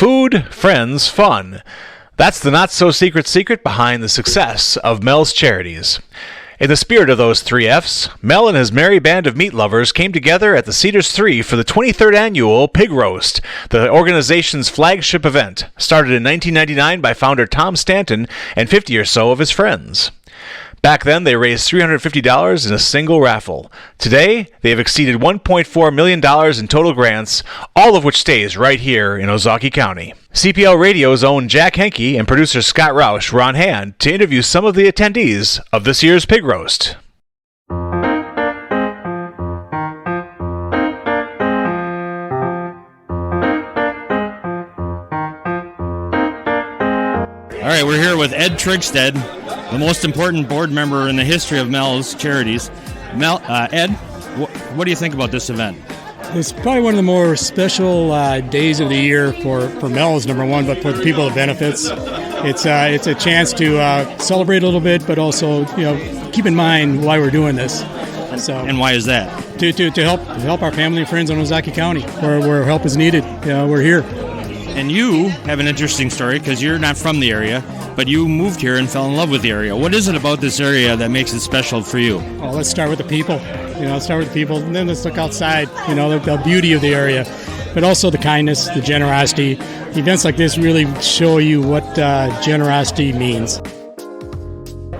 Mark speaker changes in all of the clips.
Speaker 1: Food, friends, fun. That's the not-so-secret secret behind the success of Mel's Charities. In the spirit of those 3 F's, Mel and his merry band of meat lovers came together at the Cedars 3 for the 23rd annual Pig Roast, the organization's flagship event, started in 1999 by founder Tom Stanton and 50 or so of his friends. Back then, they raised $350 in a single raffle. Today, they have exceeded $1.4 million in total grants, all of which stays right here in Ozaukee County. CPL Radio's own Jack Henke and producer Scott Roush were on hand to interview some of the attendees of this year's Pig Roast.
Speaker 2: All right, we're here with Ed Trigstead, the most important board member in the history of Mel's Charities. Ed, what do you think about this event?
Speaker 3: It's probably one of the more special days of the year for Mel's, number one, but for the people it benefits. It's a chance to celebrate a little bit, but also keep in mind why we're doing this. So,
Speaker 2: and why is that?
Speaker 3: To help our family and friends in Ozaukee County, where help is needed. We're here.
Speaker 2: And you have an interesting story because you're not from the area, but you moved here and fell in love with the area. What is it about this area that makes it special for you?
Speaker 3: Well, let's start with the people. And then let's look outside. The beauty of the area, but also the kindness, the generosity. Events like this really show you what generosity means.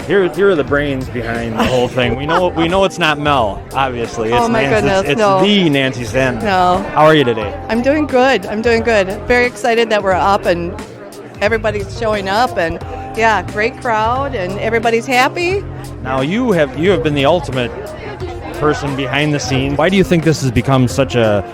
Speaker 2: Here are the brains behind the whole thing. We know it's not Mel, obviously.
Speaker 4: Oh my goodness,
Speaker 2: it's
Speaker 4: no.
Speaker 2: the Nancy Stanton.
Speaker 4: No.
Speaker 2: How are you today?
Speaker 4: I'm doing good. Very excited that we're up and everybody's showing up, and yeah, great crowd and everybody's happy.
Speaker 2: Now you have been the ultimate person behind the scenes. Why do you think this has become such a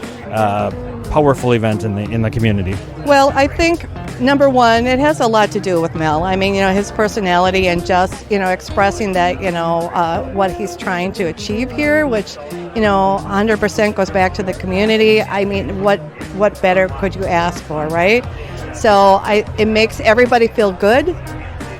Speaker 2: powerful event in the community?
Speaker 4: Well, I think number one, it has a lot to do with Mel. I mean, his personality and just, expressing that, what he's trying to achieve here, which, 100% goes back to the community. I mean, what better could you ask for, right? So it makes everybody feel good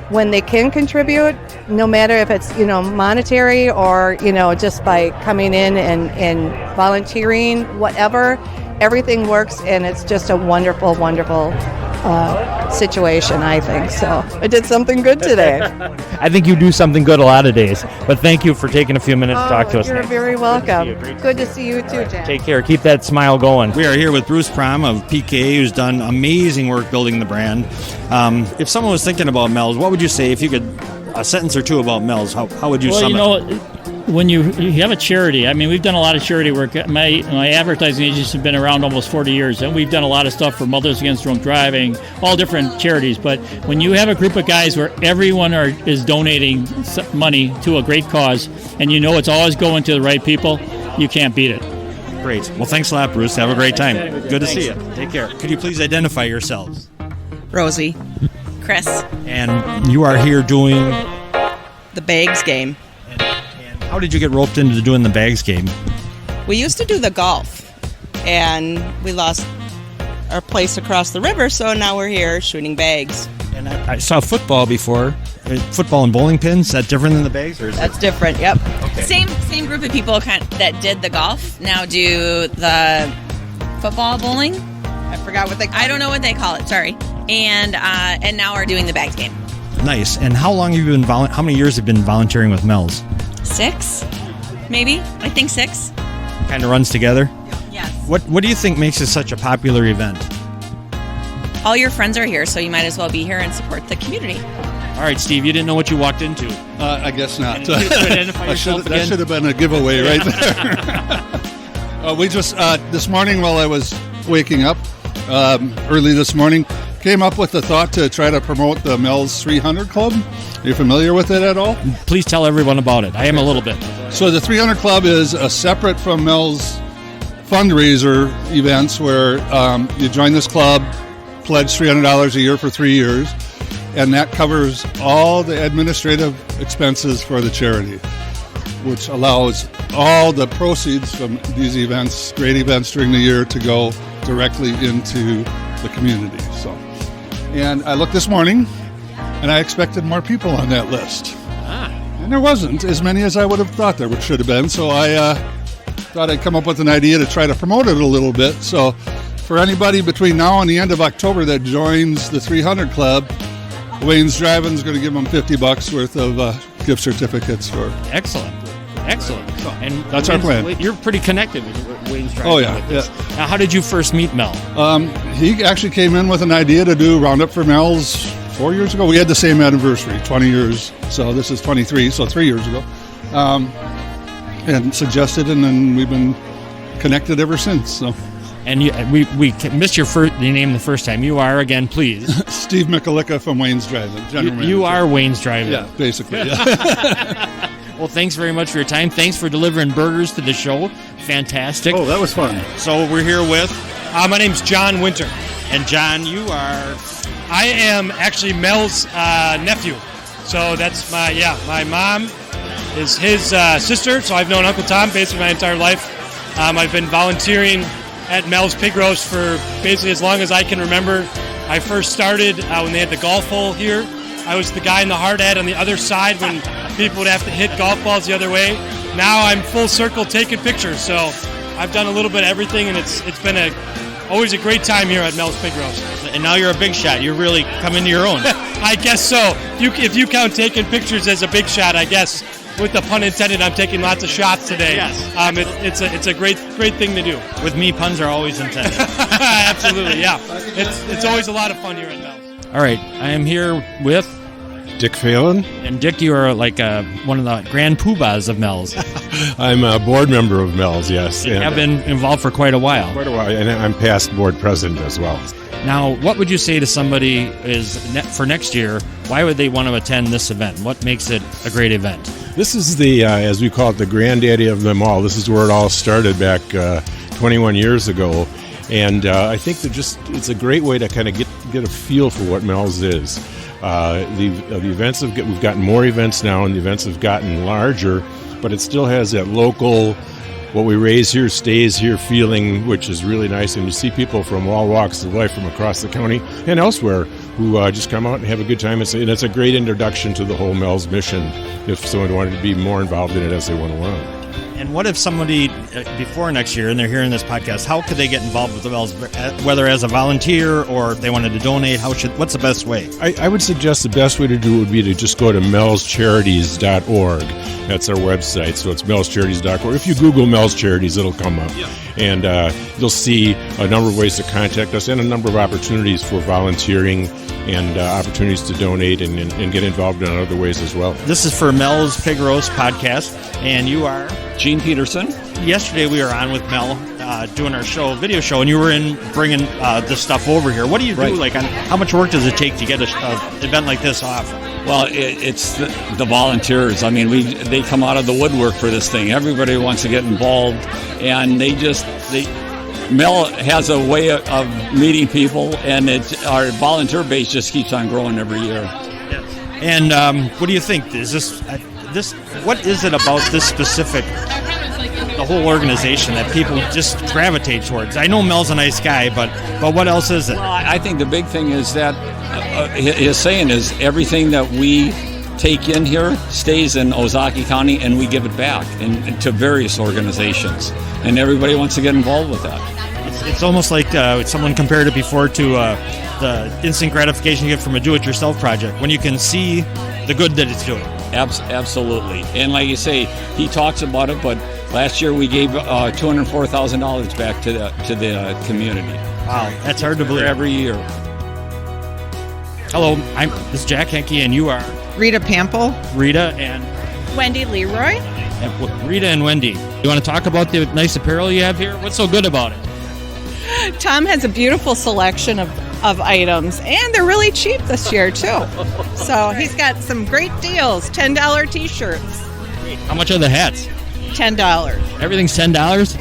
Speaker 4: when they can contribute, no matter if it's, monetary or, just by coming in and volunteering, whatever. Everything works, and it's just a wonderful, wonderful situation, I think. So I did something good today.
Speaker 2: I think you do something good a lot of days, but thank you for taking a few minutes to talk to us.
Speaker 4: You're very welcome. Good to see you too, Jack.
Speaker 2: Take care. Keep that smile going. We are here with Bruce Prom of PK, who's done amazing work building the brand. If someone was thinking about Mel's, what would you say if you could, a sentence or two about Mel's? How would you sum it?
Speaker 5: When you have a charity, I mean, we've done a lot of charity work. My advertising agency has been around almost 40 years, and we've done a lot of stuff for Mothers Against Drunk Driving, all different charities. But when you have a group of guys where everyone is donating money to a great cause, and it's always going to the right people, you can't beat it.
Speaker 2: Great. Well, thanks a lot, Bruce. Have a great time. Good to see you. Take care. Could you please identify yourselves?
Speaker 6: Rosie. Chris.
Speaker 2: And you are here doing?
Speaker 6: The Bags game.
Speaker 2: How did you get roped into doing the Bags game?
Speaker 6: We used to do the golf, and we lost our place across the river, so now we're here shooting bags.
Speaker 2: And I saw football before. Football and bowling pins. Is that different than the bags? Or is
Speaker 6: That's different, yep.
Speaker 2: Okay.
Speaker 7: Same group of people that did the golf now do the football bowling.
Speaker 6: I forgot what they call it.
Speaker 7: I don't know what they call it, sorry. And now are doing the Bags game.
Speaker 2: Nice. And how long have you been how many years have you been volunteering with Mel's?
Speaker 7: 6, maybe. I think 6.
Speaker 2: Kind of runs together?
Speaker 7: Yes.
Speaker 2: What do you think makes this such a popular event?
Speaker 7: All your friends are here, so you might as well be here and support the community.
Speaker 2: All right, Steve, you didn't know what you walked into.
Speaker 8: I guess not.
Speaker 2: Can you identify yourself again?
Speaker 8: That should have been a giveaway right there. We just, this morning while I was waking up, early this morning, came up with the thought to try to promote the Mel's 300 Club. Are you familiar with it at all?
Speaker 2: Please tell everyone about it. I am a little bit.
Speaker 8: So the 300 Club is a separate from Mel's fundraiser events where you join this club, pledge $300 a year for 3 years, and that covers all the administrative expenses for the charity, which allows all the proceeds from these events, great events during the year, to go directly into the community. And I looked this morning, and I expected more people on that list. And there wasn't as many as I would have thought there should have been, so I thought I'd come up with an idea to try to promote it a little bit. So for anybody between now and the end of October that joins the 300 Club, Wayne's Drive-In is going to give them $50 worth of gift certificates for.
Speaker 2: Excellent. And
Speaker 8: That's our plan.
Speaker 2: You're pretty connected with Wayne's Drive-In.
Speaker 8: Oh, yeah.
Speaker 2: Now, how did you first meet Mel?
Speaker 8: He actually came in with an idea to do Roundup for Mel's 4 years ago. We had the same anniversary, 20 years. So this is 23, so 3 years ago. And suggested, and then we've been connected ever since. So.
Speaker 2: And we missed your name the first time. You are, again, please.
Speaker 8: Steve Mikulicka from Wayne's Drive-In.
Speaker 2: You are Wayne's Drive-In.
Speaker 8: Yeah, basically. Yeah.
Speaker 2: Well, thanks very much for your time. Thanks for delivering burgers to the show. Fantastic.
Speaker 8: Oh, that was fun.
Speaker 2: So we're here with...
Speaker 9: my name's John Winter.
Speaker 2: And John, you are...
Speaker 9: I am actually Mel's nephew. So that's my mom is his sister. So I've known Uncle Tom basically my entire life. I've been volunteering at Mel's Pig Roast for basically as long as I can remember. I first started when they had the golf hole here. I was the guy in the hard hat on the other side when people would have to hit golf balls the other way. Now I'm full circle taking pictures. So I've done a little bit of everything, and it's been always a great time here at Mel's Pig Roast.
Speaker 2: And now you're a big shot. You're really coming to your own.
Speaker 9: I guess so. If you count taking pictures as a big shot, I guess. With the pun intended, I'm taking lots of shots today.
Speaker 2: Yes.
Speaker 9: It's a great thing to do.
Speaker 2: With me, puns are always intended.
Speaker 9: Absolutely, yeah. It's always a lot of fun here at Mel's.
Speaker 2: All right, I am here with
Speaker 10: Dick Phelan.
Speaker 2: And Dick, you are like one of the grand poobahs of Mel's.
Speaker 10: I'm a board member of Mel's, yes.
Speaker 2: You have been involved for quite a while.
Speaker 10: And I'm past board president as well.
Speaker 2: Now, what would you say to somebody for next year, why would they want to attend this event? What makes it a great event?
Speaker 10: This is the, as we call it, the granddaddy of them all. This is where it all started back 21 years ago. And I think that it's a great way to kind of get a feel for what Mel's is. The events we've gotten more events now, and the events have gotten larger, but it still has that local, what we raise here stays here feeling, which is really nice. And you see people from all walks of life from across the county and elsewhere who just come out and have a good time. And it's a great introduction to the whole Mel's mission if someone wanted to be more involved in it as they went along.
Speaker 2: And what if somebody, before next year, and they're hearing this podcast, how could they get involved with the Mel's, whether as a volunteer or if they wanted to donate? What's the best way?
Speaker 10: I would suggest the best way to do it would be to just go to melscharities.org. That's our website, so it's melscharities.org. If you Google Mel's Charities, it'll come up. Yeah. And you'll see a number of ways to contact us and a number of opportunities for volunteering and opportunities to donate and get involved in other ways as well.
Speaker 2: This is for Mel's Pig Roast podcast, and you are?
Speaker 11: Gene Peterson.
Speaker 2: Yesterday we were on with Mel doing our video show, and you were bringing this stuff over here. What do you do? Like, how much work does it take to get an event like this off?
Speaker 11: Well, it's the volunteers. I mean, they come out of the woodwork for this thing. Everybody wants to get involved, and Mel has a way of meeting people, and our volunteer base just keeps on growing every year.
Speaker 2: Yes. And what do you think? Is this what is it about this specific, the whole organization that people just gravitate towards? I know Mel's a nice guy, but what else is it?
Speaker 11: Well, I think the big thing is that his saying is everything that we take in here stays in Ozaukee County, and we give it back to various organizations, and everybody wants to get involved with that.
Speaker 2: It's almost like someone compared it before to the instant gratification you get from a do-it-yourself project, when you can see the good that it's doing.
Speaker 11: Absolutely. And like you say, he talks about it, but last year we gave $204,000 back to the community.
Speaker 2: Wow, that's hard to believe.
Speaker 11: Every year.
Speaker 2: Hello, this is Jack Henke, and you are?
Speaker 12: Rita Pample.
Speaker 2: Rita and?
Speaker 12: Wendy Leroy.
Speaker 2: Rita and Wendy. You want to talk about the nice apparel you have here? What's so good about it?
Speaker 12: Tom has a beautiful selection of items, and they're really cheap this year too. So he's got some great deals. $10 t-shirts.
Speaker 2: How much are the hats?
Speaker 12: $10.
Speaker 2: Everything's $10?
Speaker 12: Well, we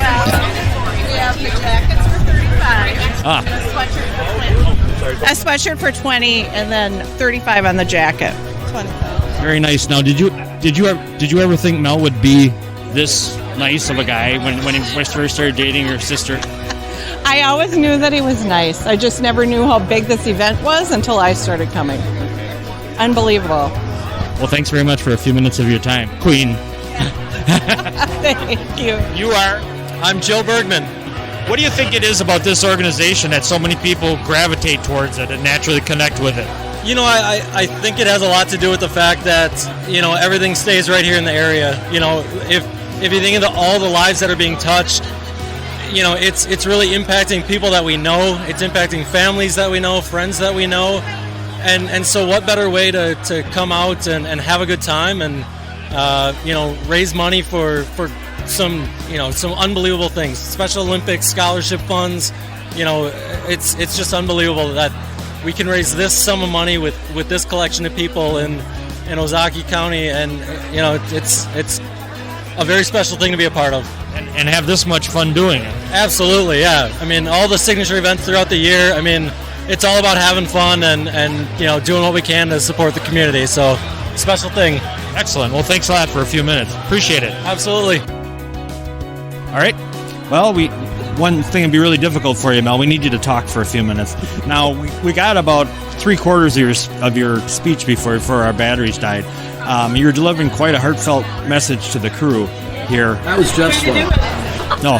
Speaker 12: have the jackets for $35. A sweatshirt for $20, and then $35 on the jacket. $20.
Speaker 2: Very nice. Now, did you ever think Mel would be this nice of a guy when he first started dating your sister?
Speaker 12: I always knew that he was nice. I just never knew how big this event was until I started coming. Unbelievable.
Speaker 2: Well, thanks very much for a few minutes of your time, Queen.
Speaker 12: Thank you.
Speaker 2: You are?
Speaker 13: I'm Jill Bergman.
Speaker 2: What do you think it is about this organization that so many people gravitate towards it and naturally connect with it?
Speaker 13: You know, I think it has a lot to do with the fact that, you know, everything stays right here in the area. You know, if you think of all the lives that are being touched, you know, it's really impacting people that we know. It's impacting families that we know, friends that we know. And so what better way to come out and have a good time and, you know, raise money for some unbelievable things. Special Olympics, scholarship funds. You know, it's just unbelievable that we can raise this sum of money with this collection of people in Ozaukee County, and you know it's a very special thing to be a part of.
Speaker 2: And have this much fun doing it.
Speaker 13: Absolutely, yeah. I mean, all the signature events throughout the year. I mean, it's all about having fun and you know doing what we can to support the community. So, special thing.
Speaker 2: Excellent. Well, thanks a lot for a few minutes. Appreciate it.
Speaker 13: Absolutely.
Speaker 2: All right. Well, one thing would be really difficult for you, Mel. We need you to talk for a few minutes. Now, we got about 3/4 of your speech before our batteries died. You were delivering quite a heartfelt message to the crew here.
Speaker 14: That was Jeff's fault.
Speaker 2: No,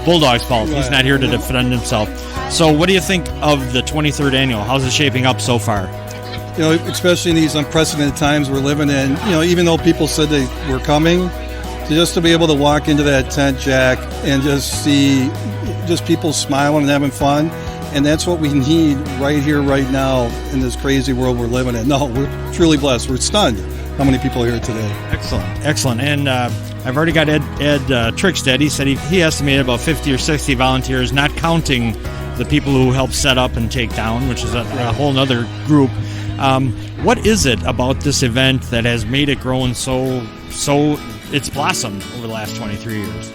Speaker 2: Bulldog's fault. He's not here to defend himself. So what do you think of the 23rd annual? How's it shaping up so far?
Speaker 15: You know, especially in these unprecedented times we're living in, you know, even though people said they were coming, just to be able to walk into that tent, Jack, and just see just people smiling and having fun. And that's what we need right here, right now, in this crazy world we're living in. No, we're truly blessed. We're stunned how many people are here today.
Speaker 2: Excellent. And I've already got Ed Trickstead. He said he estimated about 50 or 60 volunteers, not counting the people who helped set up and take down, which is a whole other group. What is it about this event that has made it grow and so it's blossomed over the last 23 years?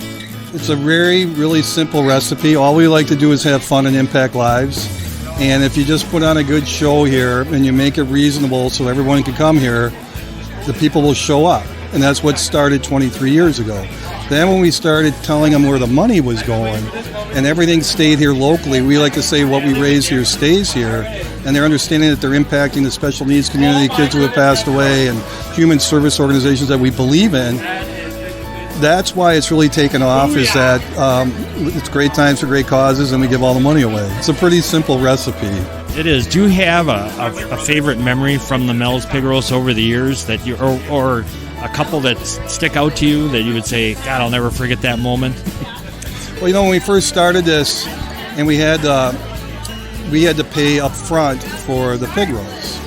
Speaker 15: It's a really simple recipe. All we like to do is have fun and impact lives. And if you just put on a good show here and you make it reasonable so everyone can come here, the people will show up. And that's what started 23 years ago. Then when we started telling them where the money was going and everything stayed here locally, we like to say what we raise here stays here. And they're understanding that they're impacting the special needs community, kids who have passed away, and human service organizations that we believe in. That's why it's really taken off, is that it's great times for great causes and we give all the money away. It's a pretty simple recipe.
Speaker 2: It is. Do you have a favorite memory from the Mel's Pig Roast over the years that you or a couple that stick out to you that you would say, God, I'll never forget that moment?
Speaker 15: Well, you know, when we first started this and we had to pay up front for the pig roast,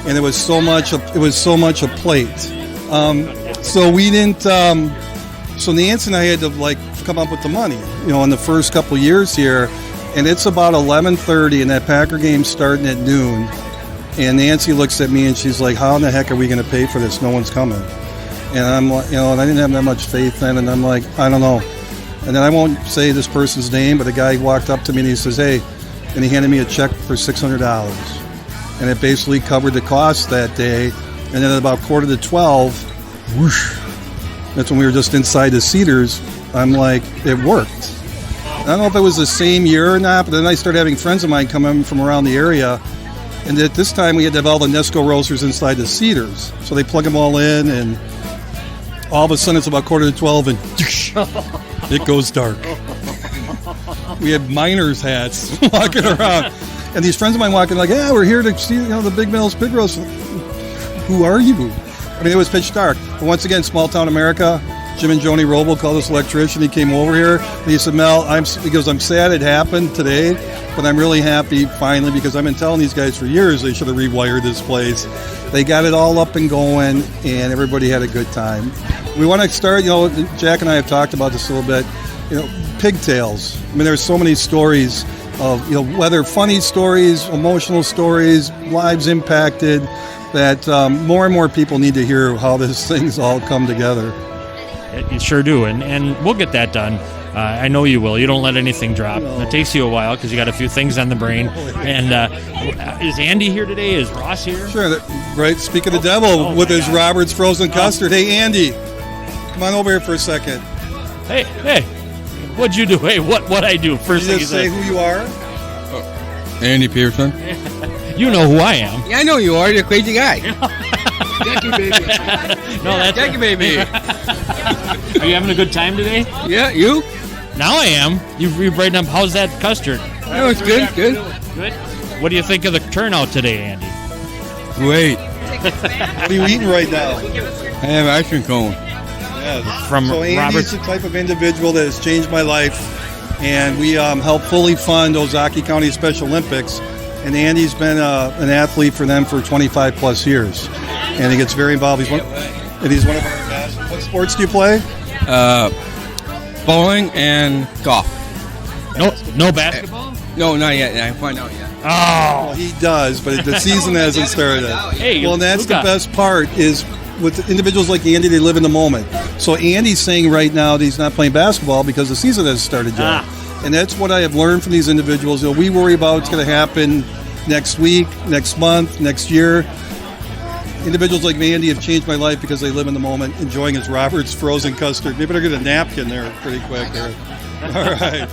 Speaker 15: and it was so much a plate. So we didn't. So Nancy and I had to come up with the money, you know, in the first couple years here, and it's about 11:30, and that Packer game's starting at noon. And Nancy looks at me and she's like, "How in the heck are we going to pay for this? No one's coming." And I'm like, you know, and I didn't have that much faith then, and I'm like, I don't know. And then I won't say this person's name, but a guy walked up to me and he says, "Hey," and he handed me a check for $600, and it basically covered the cost that day. And then at about 11:45, whoosh. That's when we were just inside the Cedars. I'm like, it worked. I don't know if it was the same year or not, but then I started having friends of mine come in from around the area. And at this time, we had to have all the Nesco roasters inside the Cedars. So they plug them all in, and all of a sudden it's about 11:45, and it goes dark. We had miners' hats walking around. And these friends of mine walking like, "Yeah, we're here to see, you know, the Big Mel's Pig Roast." Who are you? I mean, it was pitch dark. But once again, small town America. Jim and Joni Roble called us electrician. He came over here and he said, "Mel, I'm sad it happened today, but I'm really happy finally, because I've been telling these guys for years they should have rewired this place." They got it all up and going, and everybody had a good time. We want to start, you know, Jack and I have talked about this a little bit, you know, pigtails. I mean, there's so many stories of, you know, whether funny stories, emotional stories, lives impacted, that more and more people need to hear how these things all come together.
Speaker 2: You sure do, and we'll get that done. I know you will. You don't let anything drop. No. It takes you a while because you got a few things on the brain. And is Andy here today? Is Ross here?
Speaker 15: Sure. Right. Speak of the devil with his God. Robert's frozen custard. Hey, Andy, come on over here for a second.
Speaker 2: Hey, what'd you do? Hey, what I do? First thing
Speaker 15: you say who you are.
Speaker 16: Andy Pearson.
Speaker 2: You know who I am.
Speaker 14: Yeah, I know you are. You're a crazy guy.
Speaker 16: Jackie baby.
Speaker 2: No, that's
Speaker 14: Jackie baby.
Speaker 2: Are you having a good time today?
Speaker 14: Yeah, you?
Speaker 2: Now I am. You've right up. How's that custard?
Speaker 14: No, it's good. Good.
Speaker 2: Good. What do you think of the turnout today, Andy?
Speaker 14: Great.
Speaker 15: What are you eating right now?
Speaker 14: I have ice cream cone.
Speaker 15: Yes.
Speaker 2: From
Speaker 15: so Andy's
Speaker 2: Robert's-
Speaker 15: the type of individual that has changed my life, and we help fully fund Ozaukee County Special Olympics. And Andy's been an athlete for them for 25 plus years, and he gets very involved. He's one of our best. What sports do you play?
Speaker 14: Bowling and golf.
Speaker 2: No basketball?
Speaker 14: No, not yet. I find out yet.
Speaker 2: Oh,
Speaker 15: Well, he does, but the season hasn't started.
Speaker 2: Hey,
Speaker 15: well, and that's the
Speaker 2: Luca.
Speaker 15: best part is with individuals like Andy, they live in the moment. So Andy's saying right now that he's not playing basketball because the season hasn't started yet. And that's what I have learned from these individuals. We worry about what's going to happen next week, next month, next year. Individuals like Andy have changed my life because they live in the moment, enjoying his Robert's frozen custard. Maybe they're going to napkin there pretty quick. All right.